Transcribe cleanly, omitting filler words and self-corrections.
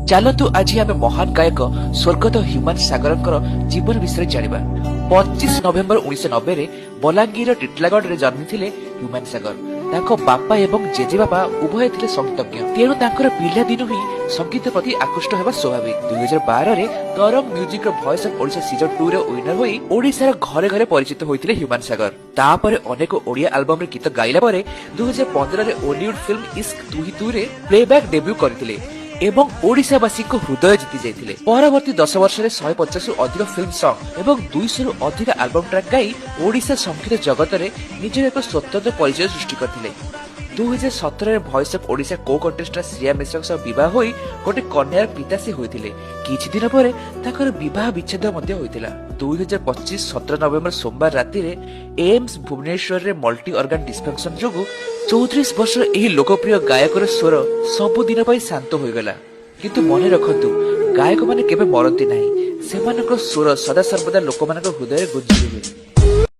ଚାଲନ୍ତୁ ଆଜି ଆମେ ମହାନ ଗାୟକ ସ୍ୱର୍ଗତ ହ୍ୟୁମାନ ସାଗରଙ୍କର ଜୀବନ ବିଷୟରେ ଜାଣିବା। 25 ନଭେମ୍ବର 1990ରେ ବଲାଙ୍ଗୀର ଟିଟିଲାଗଡ଼ରେ ଜନ୍ମିଥିଲେ ହ୍ୟୁମାନ ସାଗର। ତାଙ୍କ ବାପା ଏବଂ ଜେଜେବାପା ଉଭୟ ଥିଲେ ସଙ୍ଗୀତଜ୍ଞ, ତେଣୁ ତାଙ୍କର ପିଲାଦିନୁ ହିଁ ସଙ୍ଗୀତ ପ୍ରତି ଆକୃଷ୍ଟ ହେବା ସ୍ୱାଭାବିକ। 2012ରେ ତରଙ୍ଗ ମ୍ୟୁଜିକର ଭଏସ ଅଫ୍ ଓଡ଼ିଶା ସିଜନ 2ରେ ୱିନର ହୋଇ ଓଡ଼ିଶାର ଘରେ ଘରେ ପରିଚିତ ହୋଇଥିଲେ ହ୍ୟୁମାନ ସାଗର। ତାପରେ ଅନେକ ଓଡ଼ିଆ ଆଲବମରେ ଗୀତ ଗାଇଲା ପରେ 2015ରେ ଓଲିଉଡ ଫିଲ୍ମ ଇସ୍କ ତୁ ହି ତୁରେ ପ୍ଲେବ୍ୟାକ୍ ଡେବ୍ୟୁ କରିଥିଲେ ଏବଂ ଓଡ଼ିଶାବାସୀଙ୍କ ହୃଦୟ ଜିତି ଯାଇଥିଲେ। ପରବର୍ତ୍ତୀ 10 ବର୍ଷରେ 150ରୁ ଅଧିକ ଫିଲ୍ମ ସଙ୍ଗ ଏବଂ 200ରୁ ଅଧିକ ଆଲବମ ଟ୍ରାକ୍ ଗାଇ ଓଡ଼ିଶା ସଙ୍ଗୀତ ଜଗତରେ ନିଜର ଏକ ସ୍ୱତନ୍ତ୍ର ପରିଚୟ ସୃଷ୍ଟି କରିଥିଲେ। 2017ରେ ଭଏସ ଅଫ୍ ଓଡ଼ିଶା କୋ କଣ୍ଟେଷ୍ଟର ଶ୍ରିୟା ମିଶ୍ରଙ୍କ ସହ ବିବାହ ହୋଇ ଗୋଟେ କନ୍ୟାର ପିତା ସେ ହୋଇଥିଲେ। କିଛି ଦିନ ପରେ ତାଙ୍କର ବିବାହ ବିଚ୍ଛେଦ ମଧ୍ୟ ହୋଇଥିଲା। 2025 17 ନଭେମ୍ବର ସୋମବାର ରାତିରେ ଏମ୍ସ ଭୁବନେଶ୍ୱରରେ ମଲ୍ଟି ଅର୍ଗାନ ଡିସଫଙ୍କସନ ଯୋଗୁଁ 34 ବର୍ଷର ଏହି ଲୋକପ୍ରିୟ ଗାୟକର ସ୍ୱର ସବୁଦିନ ପାଇଁ ଶାନ୍ତ ହୋଇଗଲା। କିନ୍ତୁ ମନେ ରଖନ୍ତୁ, ଗାୟକମାନେ କେବେ ମରନ୍ତି ନାହିଁ, ସେମାନଙ୍କ ସ୍ୱର ସଦାସର୍ବଦା ଲୋକମାନଙ୍କ ହୃଦୟରେ ଗୁଞ୍ଜି ରୁହେ।